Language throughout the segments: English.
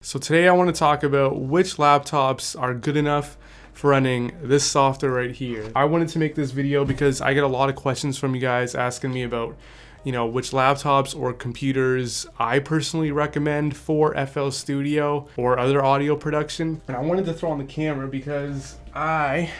So today I want to talk about which laptops are good enough for running this software right here. I wanted to make this video because I get a lot of questions from you guys asking me about, which laptops or computers I personally recommend for FL Studio or other audio production. And I wanted to throw on the camera because I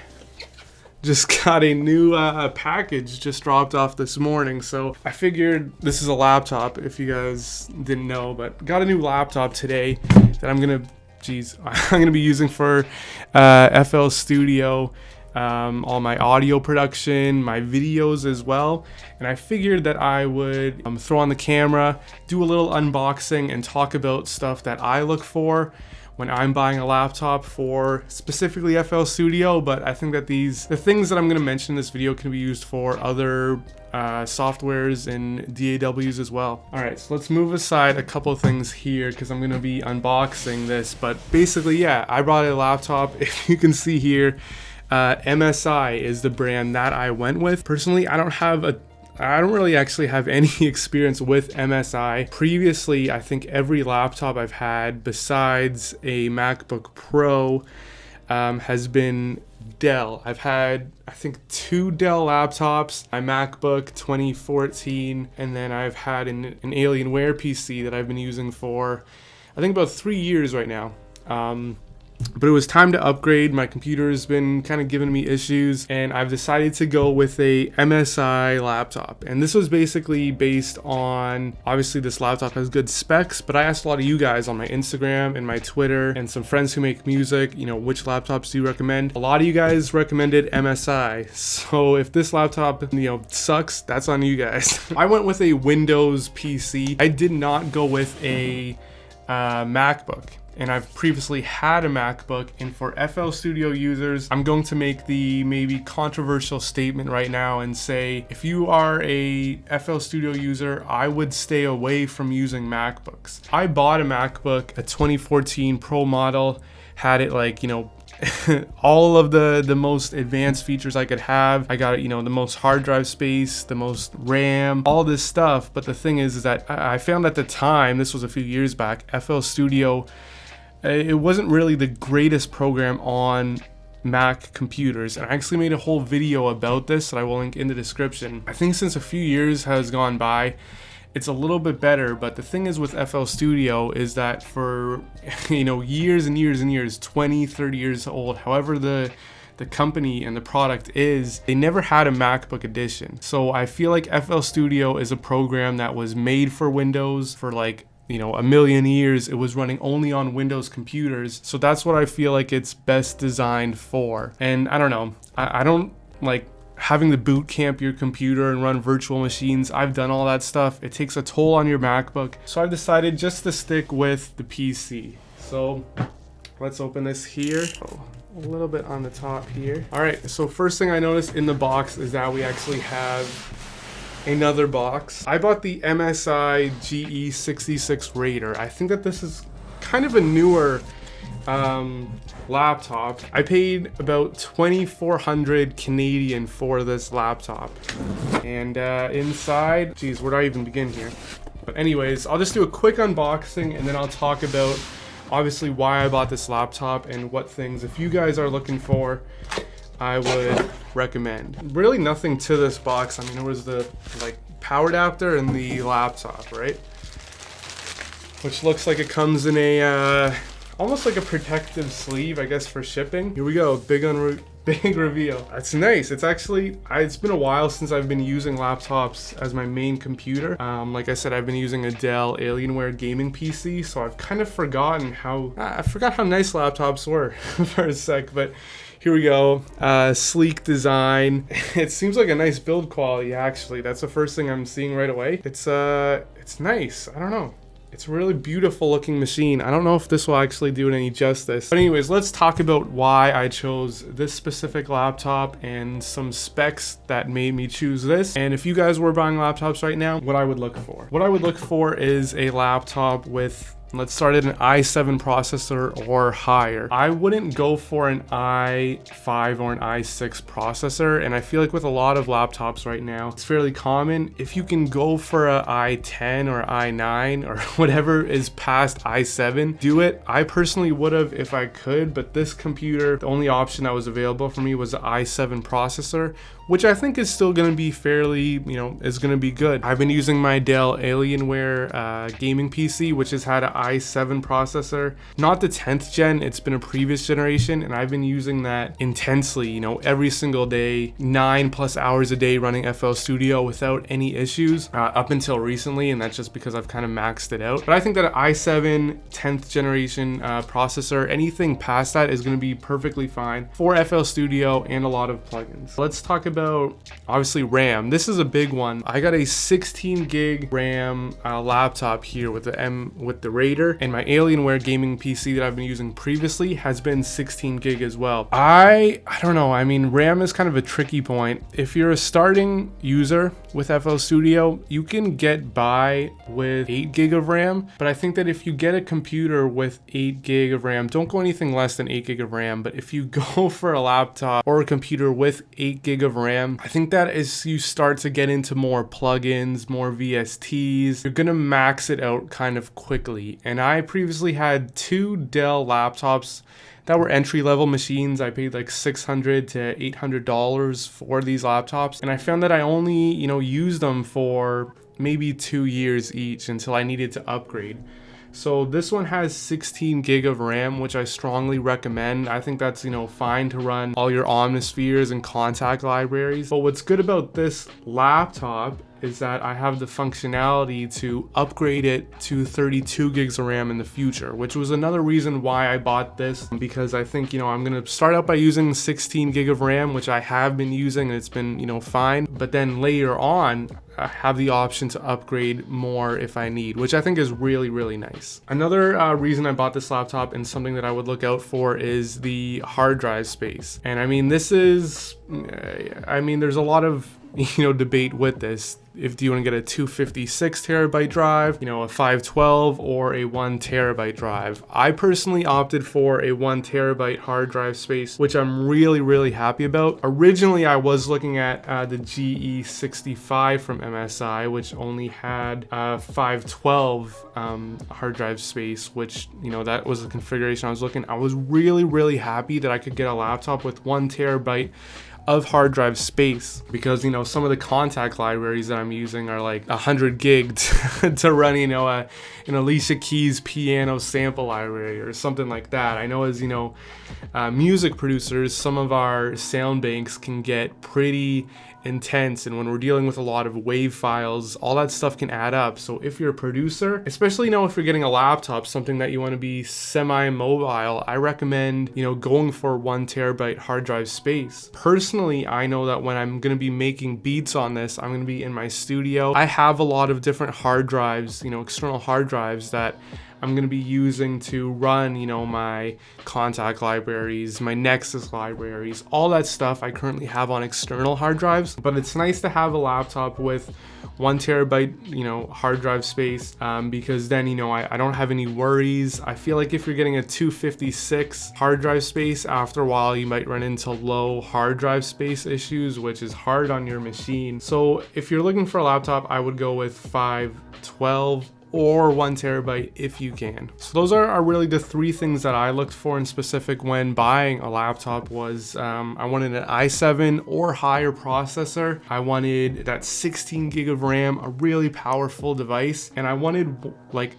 just got a new package just dropped off this morning. So I figured this is a laptop, if you guys didn't know, but got a new laptop today that I'm gonna be using for FL Studio, all my audio production, my videos as well. And I figured that I would throw on the camera, do a little unboxing, and talk about stuff that I look for when I'm buying a laptop for specifically FL Studio. But I think that the things that I'm going to mention in this video can be used for other softwares and DAWs as well. All right, so let's move aside a couple of things here because I'm going to be unboxing this. But basically, yeah, I brought a laptop. If you can see here, MSI is the brand that I went with. Personally, I don't really actually have any experience with MSI. Previously, I think every laptop I've had besides a MacBook Pro has been Dell. I've had, I think, 2 Dell laptops, my MacBook 2014, and then I've had an Alienware PC that I've been using for, I think, about 3 years right now. But it was time to upgrade. My computer's been kind of giving me issues, and I've decided to go with a MSI laptop. And this was basically based on, obviously this laptop has good specs, but I asked a lot of you guys on my Instagram and my Twitter and some friends who make music, which laptops do you recommend? A lot of you guys recommended MSI. So if this laptop, sucks, that's on you guys. I went with a Windows PC. I did not go with a MacBook. And I've previously had a MacBook, and for FL Studio users, I'm going to make the maybe controversial statement right now and say, if you are a FL Studio user, I would stay away from using MacBooks. I bought a MacBook, a 2014 Pro model, had it all of the most advanced features I could have. I got the most hard drive space, the most RAM, all this stuff. But the thing is that I found at the time, this was a few years back, FL Studio, it wasn't really the greatest program on Mac computers. And I actually made a whole video about this that I will link in the description. I think since a few years has gone by, it's a little bit better. But the thing is with FL Studio is that for years and years and years, 20, 30 years old, however the company and the product is, they never had a MacBook edition. So I feel like FL Studio is a program that was made for Windows for a million years. It was running only on Windows computers. So that's what I feel like it's best designed for. And I don't know, I don't like having to boot camp your computer and run virtual machines. I've done all that stuff. It takes a toll on your MacBook. So I've decided just to stick with the PC. So let's open this here. A little bit on the top here. All right, so first thing I noticed in the box is that we actually have another box. I bought the MSI Ge66 Raider. I think that this is kind of a newer laptop. I paid about 2,400 Canadian for this laptop. And inside, geez, where do I even begin here? But anyways, I'll just do a quick unboxing and then I'll talk about obviously why I bought this laptop and what things, if you guys are looking for, I would recommend. Really nothing to this box. I mean, there was the power adapter and the laptop, right? Which looks like it comes in a almost like a protective sleeve, I guess, for shipping. Here we go, big reveal. That's nice. It's actually, it's been a while since I've been using laptops as my main computer. Like I said, I've been using a Dell Alienware gaming PC, so I've kind of forgotten I forgot how nice laptops were for a sec, but here we go. Sleek design. It seems like a nice build quality, actually. That's the first thing I'm seeing right away. It's nice. I don't know. It's a really beautiful looking machine. I don't know if this will actually do it any justice. But anyways, let's talk about why I chose this specific laptop and some specs that made me choose this. And if you guys were buying laptops right now, what I would look for. What I would look for is a laptop with Let's start at an i7 processor or higher. I wouldn't go for an i5 or an i6 processor, and I feel like with a lot of laptops right now, it's fairly common. If you can go for a i10 or i9 or whatever is past i7, do it. I personally would have if I could, but this computer, the only option that was available for me was the i7 processor, which I think is still going to be fairly, is going to be good. I've been using my Dell Alienware gaming PC, which has had an i7 processor, not the 10th gen, it's been a previous generation, and I've been using that intensely, every single day, 9+ hours a day running FL Studio without any issues up until recently, and that's just because I've kind of maxed it out. But I think that an i7 10th generation processor, anything past that is going to be perfectly fine for FL Studio and a lot of plugins. Let's talk about obviously RAM. This is a big one. I got a 16 gig RAM laptop here with the Raider, and my Alienware gaming PC that I've been using previously has been 16 gig as well. I don't know. I mean, RAM is kind of a tricky point. If you're a starting user with FL Studio, you can get by with 8 gig of RAM, but I think that if you get a computer with 8 gig of RAM, don't go anything less than 8 gig of RAM, but if you go for a laptop or a computer with 8 gig of RAM, I think that as you start to get into more plugins, more VSTs, you're gonna max it out kind of quickly. And I previously had 2 Dell laptops that were entry-level machines. I paid like $600 to $800 for these laptops, and I found that I only, used them for maybe 2 years each until I needed to upgrade. So this one has 16 gig of RAM, which I strongly recommend. I think that's, fine to run all your Omnispheres and contact libraries. But what's good about this laptop is that I have the functionality to upgrade it to 32 gigs of RAM in the future, which was another reason why I bought this, because I think, I'm gonna start out by using 16 gig of RAM, which I have been using and it's been, fine. But then later on, I have the option to upgrade more if I need, which I think is really, really nice. Another reason I bought this laptop and something that I would look out for is the hard drive space. And I mean, there's a lot of debate with this. If do you want to get a 256 terabyte drive, a 512 or a 1 terabyte drive. I personally opted for a 1 terabyte hard drive space, which I'm really, really happy about. Originally, I was looking at the Ge66 from MSI, which only had 512 hard drive space, which, that was the configuration I was looking. I was really, really happy that I could get a laptop with 1 terabyte of hard drive space, because some of the contact libraries that I'm using are like 100 gig to run an Alicia Keys piano sample library or something like that. I know as music producers, some of our sound banks can get pretty intense, and when we're dealing with a lot of wave files, all that stuff can add up. So if you're a producer, especially if you're getting a laptop, something that you want to be semi-mobile, I recommend going for 1 terabyte hard drive space. Personally, I know that when I'm going to be making beats on this, I'm going to be in my studio. I have a lot of different hard drives, external hard drives that I'm going to be using to run, my contact libraries, my Nexus libraries, all that stuff I currently have on external hard drives. But it's nice to have a laptop with 1 terabyte, hard drive space, because then, I don't have any worries. I feel like if you're getting a 256 hard drive space, after a while you might run into low hard drive space issues, which is hard on your machine. So if you're looking for a laptop, I would go with 512 or 1 terabyte if you can. So those are really the 3 things that I looked for in specific when buying a laptop. Was I wanted an i7 or higher processor, I wanted that 16 gig of RAM, a really powerful device, and I wanted like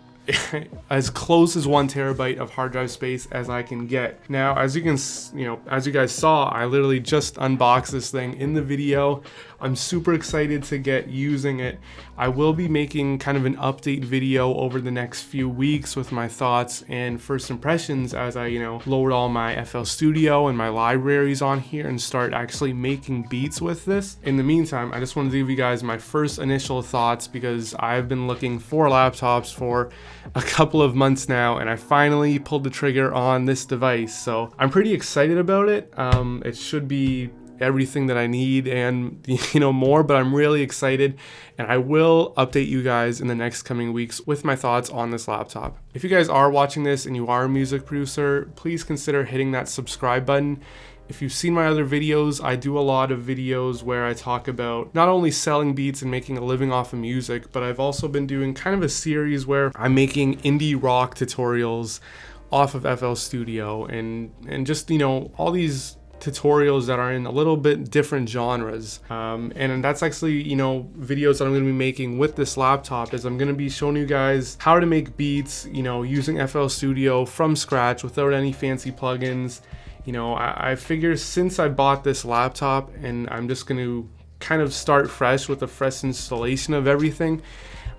as close as 1 terabyte of hard drive space as I can get. Now, as you guys saw, I literally just unboxed this thing in the video. I'm super excited to get using it. I will be making kind of an update video over the next few weeks with my thoughts and first impressions as I, load all my FL Studio and my libraries on here and start actually making beats with this. In the meantime, I just wanted to give you guys my first initial thoughts, because I've been looking for laptops for a couple of months now, and I finally pulled the trigger on this device. So I'm pretty excited about it. It should be everything that I need and more, but I'm really excited, and I will update you guys in the next coming weeks with my thoughts on this laptop. If you guys are watching this and you are a music producer, please consider hitting that subscribe button. If you've seen my other videos, I do a lot of videos where I talk about not only selling beats and making a living off of music, but I've also been doing kind of a series where I'm making indie rock tutorials off of FL Studio and just, all these tutorials that are in a little bit different genres. And that's actually, videos that I'm going to be making with this laptop, is I'm going to be showing you guys how to make beats, using FL Studio from scratch without any fancy plugins. I figure since I bought this laptop and I'm just going to kind of start fresh with a fresh installation of everything,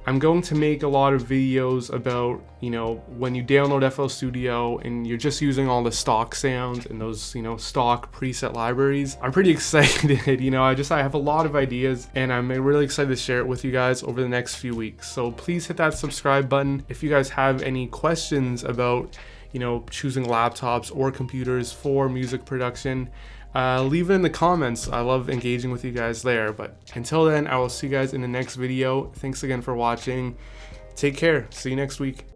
I'm going to make a lot of videos about, when you download FL Studio and you're just using all the stock sounds and those, stock preset libraries. I'm pretty excited, I have a lot of ideas and I'm really excited to share it with you guys over the next few weeks. So please hit that subscribe button. If you guys have any questions about, choosing laptops or computers for music production, leave it in the comments. I love engaging with you guys there. But until then, I will see you guys in the next video. Thanks again for watching. Take care. See you next week.